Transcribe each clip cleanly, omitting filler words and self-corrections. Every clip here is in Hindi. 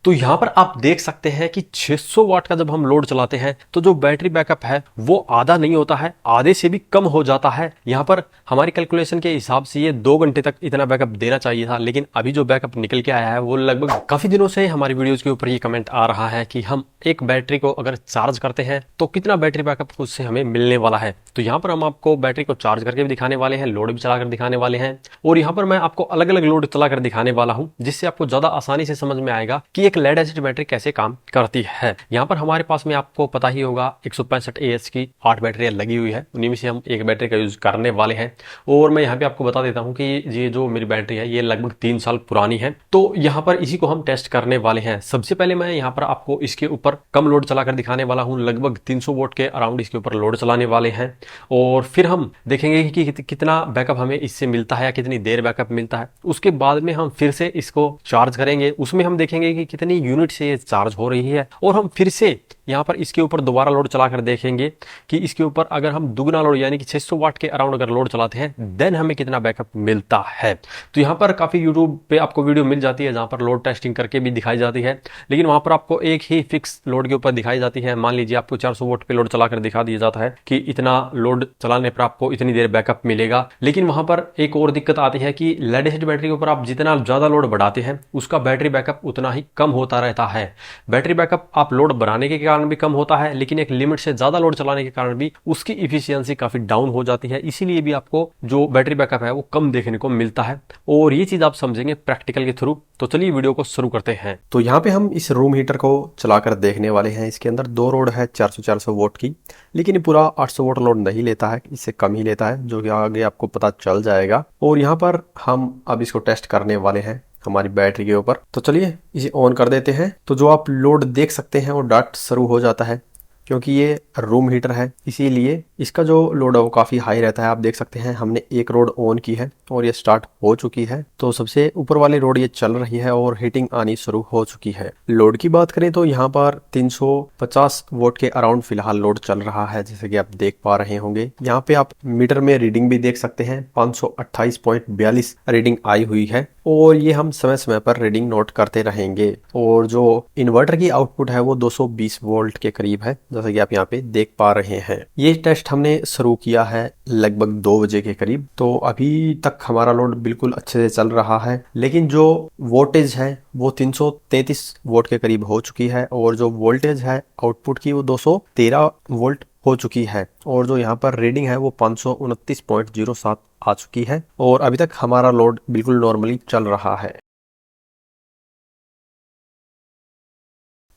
तो यहाँ पर आप देख सकते हैं कि 600 वाट का जब हम लोड चलाते हैं तो जो बैटरी बैकअप है वो आधा नहीं होता है, आधे से भी कम हो जाता है। यहाँ पर हमारी कैलकुलेशन के हिसाब से ये 2 घंटे तक इतना बैकअप देना चाहिए था, लेकिन अभी जो बैकअप निकल के आया है वो लगभग काफी दिनों से हमारी वीडियोस के ऊपर ये कमेंट आ रहा है कि हम एक बैटरी को अगर चार्ज करते हैं तो कितना बैटरी बैकअप उससे हमें मिलने वाला है। तो यहाँ पर हम आपको बैटरी को चार्ज करके भी दिखाने वाले हैं, लोड भी चलाकर दिखाने वाले हैं, और यहाँ पर मैं आपको अलग अलग लोड चलाकर दिखाने वाला हूँ, जिससे आपको ज्यादा आसानी से समझ में आएगा कि एक लेड एसिड बैटरी कैसे काम करती है। यहाँ पर हमारे पास में आपको पता ही होगा 165 AH की 8 बैटरियां लगी हुई है, उन्हीं में से हम एक बैटरी का यूज करने वाले हैं। और मैं यहाँ पे आपको बता देता हूँ कि ये जो मेरी बैटरी है ये लगभग 3 साल पुरानी है, तो यहाँ पर इसी को हम टेस्ट करने वाले हैं। सबसे पहले मैं यहाँ पर आपको इसके ऊपर कम लोड चलाकर दिखाने वाला हूँ, लगभग 300 वोल्ट के अराउंड इसके ऊपर लोड चलाने वाले हैं, और फिर हम देखेंगे कि कितना बैकअप हमें इससे मिलता है या कितनी देर बैकअप मिलता है। उसके बाद में हम फिर से इसको चार्ज करेंगे, उसमें हम देखेंगे कि कितनी यूनिट से ये चार्ज हो रही है, और हम फिर से यहाँ पर इसके ऊपर दोबारा लोड चलाकर देखेंगे कि इसके ऊपर अगर हम दुगना लोड यानी कि 600 वाट के अराउंड अगर लोड चलाते हैं देन हमें कितना बैकअप मिलता है। तो यहाँ पर काफी यूट्यूब पे आपको वीडियो मिल जाती है जहां पर लोड टेस्टिंग करके भी दिखाई जाती है, लेकिन वहां पर आपको एक ही फिक्स लोड के ऊपर दिखाई जाती है। मान लीजिए आपको 400 वोल्ट पे लोड चलाकर दिखा दिया जाता है कि इतना लोड चलाने पर आपको इतनी देर बैकअप मिलेगा, लेकिन वहां पर एक और दिक्कत आती है कि लेड एसिड बैटरी के ऊपर आप जितना ज्यादा लोड बढ़ाते हैं उसका बैटरी बैकअप उतना ही कम होता रहता है। बैटरी बैकअप आप लोड बढ़ाने के कारण भी कम होता है, लेकिन एक लिमिट से ज्यादा लोड चलाने के कारण भी उसकी इफिशियंसी काफी डाउन हो जाती है, इसीलिए भी आपको जो बैटरी बैकअप है वो कम देखने को मिलता है, और ये चीज आप समझेंगे प्रैक्टिकल के थ्रू। तो चलिए वीडियो को शुरू करते हैं। तो यहाँ पे हम इस रूम हीटर को चलाकर देखने वाले हैं। इसके अंदर 2 रोड है 400 वोल्ट की, लेकिन ये पूरा 800 वोल्ट लोड नहीं लेता है, इससे कम ही लेता है, जो कि आगे आपको पता चल जाएगा। और यहाँ पर हम अब इसको टेस्ट करने वाले हैं हमारी बैटरी के ऊपर। तो चलिए इसे ऑन कर देते हैं। तो जो आप लोड देख सकते हैं वो डॉट शुरू हो जाता है, क्योंकि ये रूम हीटर है इसीलिए इसका जो लोड है वो काफ़ी हाई रहता है। आप देख सकते हैं हमने एक रोड ऑन की है और ये स्टार्ट हो चुकी है, तो सबसे ऊपर वाली रोड ये चल रही है और हीटिंग आनी शुरू हो चुकी है। लोड की बात करें तो यहाँ पर 350 वोल्ट के अराउंड फिलहाल लोड चल रहा है, जैसे कि आप देख पा रहे होंगे। यहाँ पे आप मीटर में रीडिंग भी देख सकते हैं, 528.42 रीडिंग आई हुई है, और ये हम समय समय पर रीडिंग नोट करते रहेंगे। और जो इन्वर्टर की आउटपुट है वो 220 वोल्ट के करीब है, जैसा कि आप यहाँ पे देख पा रहे हैं। ये टेस्ट हमने शुरू किया है लगभग 2 बजे के करीब, तो अभी तक हमारा लोड बिल्कुल अच्छे से चल रहा है, लेकिन जो वोल्टेज है वो 333 वोल्ट के करीब हो चुकी है, और जो वोल्टेज है आउटपुट की वो 213 वोल्ट हो चुकी है, और जो यहाँ पर रीडिंग है वो 529.07 आ चुकी है, और अभी तक हमारा लोड बिल्कुल नॉर्मली चल रहा है।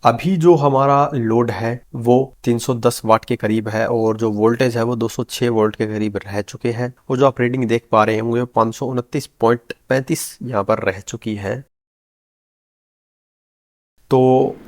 अभी जो हमारा लोड है वो 310 वाट के करीब है, और जो वोल्टेज है वो 206 वोल्ट के करीब रह चुके हैं, और जो आप रीडिंग देख पा रहे होंगे 529.35 यहाँ पर रह चुकी है। तो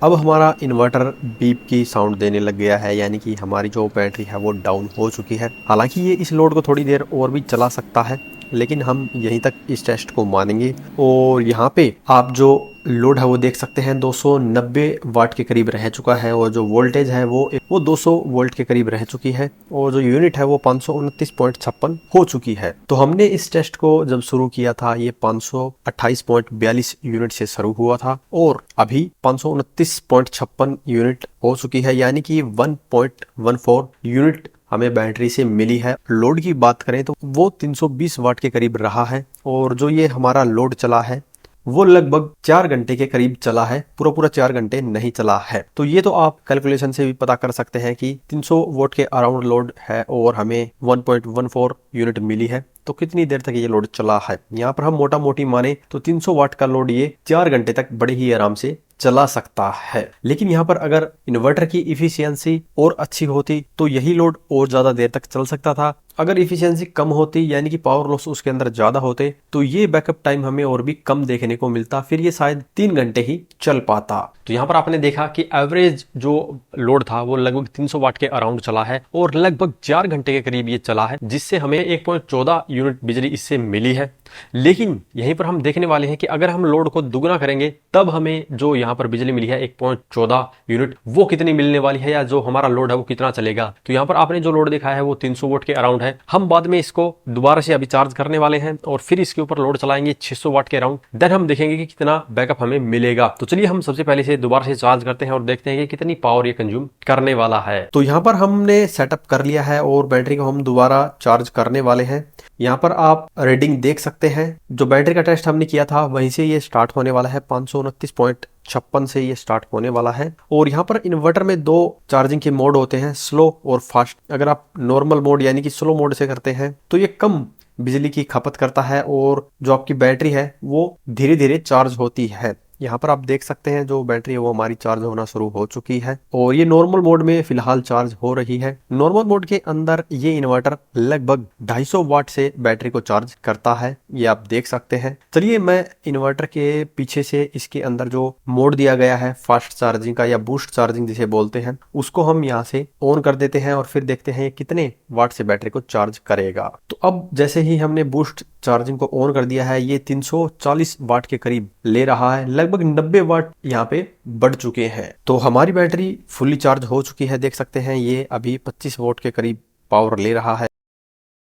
अब हमारा इन्वर्टर बीप की साउंड देने लग गया है, यानी कि हमारी जो बैटरी है वो डाउन हो चुकी है। हालांकि ये इस लोड को थोड़ी देर और भी चला सकता है, लेकिन हम यहीं तक इस टेस्ट को मानेंगे। और यहाँ पे आप जो लोड है वो देख सकते हैं 290 वाट के करीब रह चुका है, और जो वोल्टेज है वो 200 वोल्ट के करीब रह चुकी है, और जो यूनिट है वो 529.56 हो चुकी है। तो हमने इस टेस्ट को जब शुरू किया था ये 528.42 यूनिट से शुरू हुआ था, और अभी 529.56 यूनिट हो चुकी है, यानी कि 1.14 यूनिट हमें बैटरी से मिली है। लोड की बात करें तो वो 320 वाट के करीब रहा है, और जो ये हमारा लोड चला है वो लगभग 4 घंटे के करीब चला है, पूरा 4 घंटे नहीं चला है। तो ये तो आप कैलकुलेशन से भी पता कर सकते हैं कि 300 वोल्ट के अराउंड लोड है और हमें 1.14 यूनिट मिली है, तो कितनी देर तक ये लोड चला है। यहाँ पर हम मोटा मोटी माने तो 300 वाट का लोड ये 4 घंटे तक बड़े ही आराम से चला सकता है। लेकिन यहाँ पर अगर इन्वर्टर की इफिशियंसी और अच्छी होती तो यही लोड और ज्यादा देर तक चल सकता था। अगर इफिशियंसी कम होती यानी कि पावर लॉस उसके अंदर ज्यादा होते तो ये बैकअप टाइम हमें और भी कम देखने को मिलता, फिर ये शायद 3 घंटे ही चल पाता। तो यहाँ पर आपने देखा कि एवरेज जो लोड था वो लगभग 300 वाट के अराउंड चला है और लगभग 4 घंटे के करीब ये चला है, जिससे हमें 1.14 यूनिट बिजली इससे मिली है। लेकिन यहीं पर हम देखने वाले हैं कि अगर हम लोड को दुगना करेंगे तब हमें जो यहाँ पर बिजली मिली है 1.14 यूनिट वो कितनी मिलने वाली है, या जो हमारा लोड है वो कितना चलेगा। तो यहाँ पर आपने जो लोड देखा है वो 300 वोट के अराउंड है। हम बाद में इसको दोबारा से अभी चार्ज करने वाले हैं और फिर इसके ऊपर लोड चलाएंगे 600 वाट के अराउंड, देन हम देखेंगे कि कितना बैकअप हमें मिलेगा। तो चलिए हम सबसे पहले से दोबारा से चार्ज करते हैं और देखते हैं कि कितनी पावर ये कंज्यूम करने वाला है। तो यहाँ पर हमने सेटअप कर लिया है और बैटरी को हम दोबारा चार्ज करने वाले हैं। यहाँ पर आप रीडिंग देख सकते हैं, जो बैटरी का टेस्ट हमने किया था वहीं से ये स्टार्ट होने वाला है। 529.56 से ये स्टार्ट होने वाला है। और यहाँ पर इन्वर्टर में दो चार्जिंग के मोड होते हैं, स्लो और फास्ट। अगर आप नॉर्मल मोड यानी कि स्लो मोड से करते हैं तो ये कम बिजली की खपत करता है और जो आपकी बैटरी है वो धीरे धीरे चार्ज होती है। यहाँ पर आप देख सकते हैं जो बैटरी है वो हमारी चार्ज होना शुरू हो चुकी है और ये नॉर्मल मोड में फिलहाल चार्ज हो रही है। नॉर्मल मोड के अंदर ये इन्वर्टर लगभग 250 वाट से बैटरी को चार्ज करता है, ये आप देख सकते हैं। चलिए मैं इन्वर्टर के पीछे से इसके अंदर जो मोड दिया गया है फास्ट चार्जिंग का या बूस्ट चार्जिंग जिसे बोलते हैं, उसको हम यहाँ से ऑन कर देते हैं और फिर देखते हैं कितने वाट से बैटरी को चार्ज करेगा। तो अब जैसे ही हमने बूस्ट चार्जिंग को ऑन कर दिया है ये 340 वाट के करीब ले रहा है, लगभग 90 वाट यहाँ पे बढ़ चुके हैं। तो हमारी बैटरी फुल्ली चार्ज हो चुकी है, देख सकते हैं ये अभी 25 वाट के करीब पावर ले रहा है।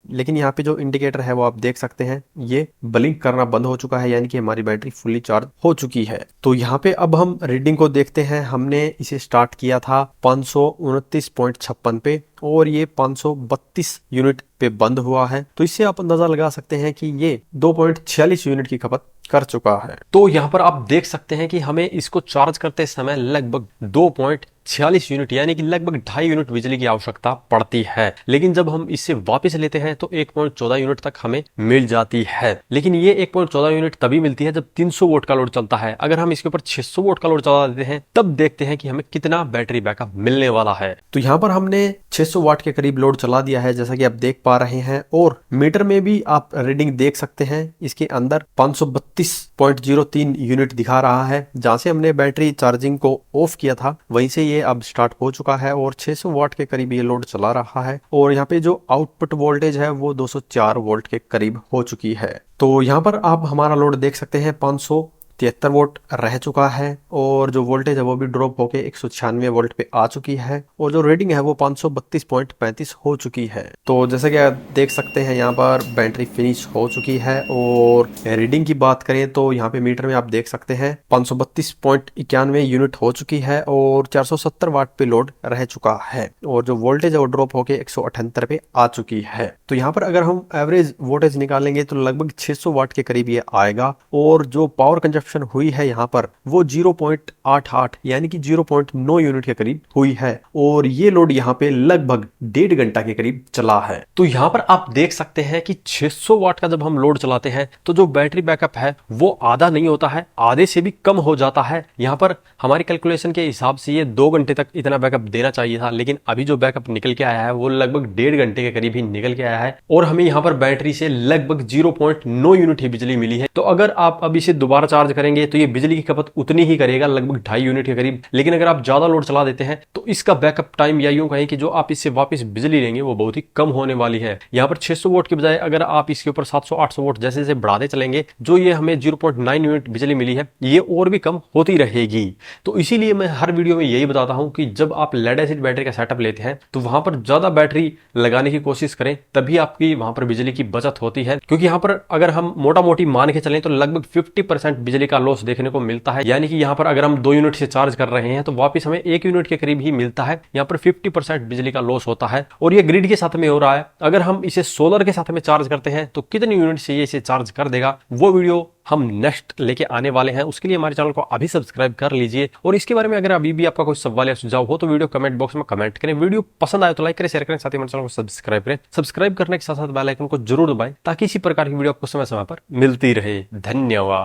लेकिन यहाँ पे जो इंडिकेटर है वो आप देख सकते हैं ये ब्लिंक करना बंद हो चुका है, यानी कि हमारी बैटरी फुल्ली चार्ज हो चुकी है। तो यहाँ पे अब हम रीडिंग को देखते हैं। हमने इसे स्टार्ट किया था 529.56 पे और ये 532 यूनिट पे बंद हुआ है। तो इससे आप अंदाजा लगा सकते हैं कि ये 2.46 यूनिट की खपत कर चुका है। तो यहाँ पर आप देख सकते हैं कि हमें इसको चार्ज करते समय लगभग 2.46 यूनिट यानी कि लगभग 2.5 यूनिट बिजली की आवश्यकता पड़ती है। लेकिन जब हम इससे वापस लेते हैं तो 1.14 यूनिट तक हमें मिल जाती है। लेकिन ये 1.14 यूनिट तभी मिलती है जब 300 वोट का लोड चलता है। अगर हम इसके ऊपर 600 वोट का लोड चला देते हैं तब देखते हैं कि हमें कितना बैटरी बैकअप मिलने वाला है। तो यहाँ पर हमने 600 वाट के करीब लोड चला दिया है जैसा कि आप देख पा रहे हैं और मीटर में भी आप रीडिंग देख सकते हैं। इसके अंदर 532.03 यूनिट दिखा रहा है। जहां से हमने बैटरी चार्जिंग को ऑफ किया था वहीं से ये अब स्टार्ट हो चुका है और 600 वाट के करीब ये लोड चला रहा है। और यहाँ पे जो आउटपुट वोल्टेज है वो 204 वोल्ट के करीब हो चुकी है। तो यहाँ पर आप हमारा लोड देख सकते हैं 573 वोल्ट रह चुका है और जो वोल्टेज है वो भी ड्रॉप होके 196 वोल्ट पे आ चुकी है और जो रीडिंग है वो 532.35 हो चुकी है। तो जैसे कि आप देख सकते हैं यहाँ पर बैटरी फिनिश हो चुकी है। और रीडिंग की बात करें तो यहाँ पे मीटर में आप देख सकते हैं 532.91 यूनिट हो चुकी है और 470 वाट पे लोड रह चुका है और जो वोल्टेज है वो ड्रॉप होके 178 पे आ चुकी है। तो यहाँ पर अगर हम एवरेज वोल्टेज निकालेंगे तो लगभग 600 वाट के करीब ये आएगा और जो पावर कंजप्शन हुई है यहाँ पर वो 0.88 यानी कि 0.9 यूनिट के करीब हुई है और ये लोड यहाँ पे लगभग 1.5 घंटा के करीब चला है। तो यहाँ पर आप देख सकते हैं कि 600 वाट का जब हम लोड चलाते हैं तो जो बैटरी बैकअप है वो आधा नहीं होता है, आधे से भी कम हो जाता है। यहाँ पर हमारी कैलकुलेशन के हिसाब से ये 2 घंटे तक इतना बैकअप देना चाहिए था, लेकिन अभी जो बैकअप निकल के आया है वो लगभग 1.5 घंटे के करीब ही निकल के आया है और हमें यहाँ पर बैटरी से लगभग 0.9 यूनिट ही बिजली मिली है। तो अगर आप अब इसे दोबारा चार्ज करेंगे तो ये बिजली की खपत उतनी ही करेगा, लगभग 2.5 यूनिट के करीब। लेकिन अगर आप ज्यादा लोड चला देते हैं तो इसका बैकअप टाइम या यूं कहें कि जो आप इससे वापस बिजली लेंगे वो बहुत ही कम होने वाली है। यहाँ पर 600 वोट के बजाय अगर आप इसके ऊपर 700-800 वोट जैसे जैसे बढ़ाते चलेंगे जो ये हमें 0.9 यूनिट बिजली मिली है ये और भी कम होती रहेगी। तो इसीलिए मैं हर वीडियो में यही बताता हूं कि जब आप लेड एसिड बैटरी का सेटअप लेते हैं तो वहां पर ज्यादा बैटरी लगाने की कोशिश करें, तभी आपकी वहां पर बिजली की बचत होती है। क्योंकि यहाँ पर अगर हम मोटा मोटी मान के चलें तो लगभग 50% बिजली का लॉस देखने को मिलता है। यानी कि यहाँ पर अगर हम 2 यूनिट से चार्ज कर रहे हैं तो वापस हमें 1 यूनिट के करीब ही मिलता है। यहाँ पर 50% बिजली का लॉस होता है और ये ग्रिड के साथ में हो रहा है। अगर हम इसे सोलर के साथ में चार्ज करते हैं तो कितनी यूनिट से ये इसे चार्ज कर देगा वो वीडियो हम नेक्स्ट लेके आने वाले हैं। उसके लिए हमारे चैनल को अभी सब्सक्राइब कर लीजिए और इसके बारे में अगर अभी भी आपका कोई सवाल या सुझाव हो तो वीडियो कमेंट बॉक्स में कमेंट करें। वीडियो पसंद आए तो लाइक करें, शेयर करें, साथ ही हमारे चैनल को सब्सक्राइब करें। सब्सक्राइब करने के साथ साथ बेल आइकन को जरूर दबाएं ताकि इसी प्रकार की वीडियो आपको समय समय पर मिलती रहे। धन्यवाद।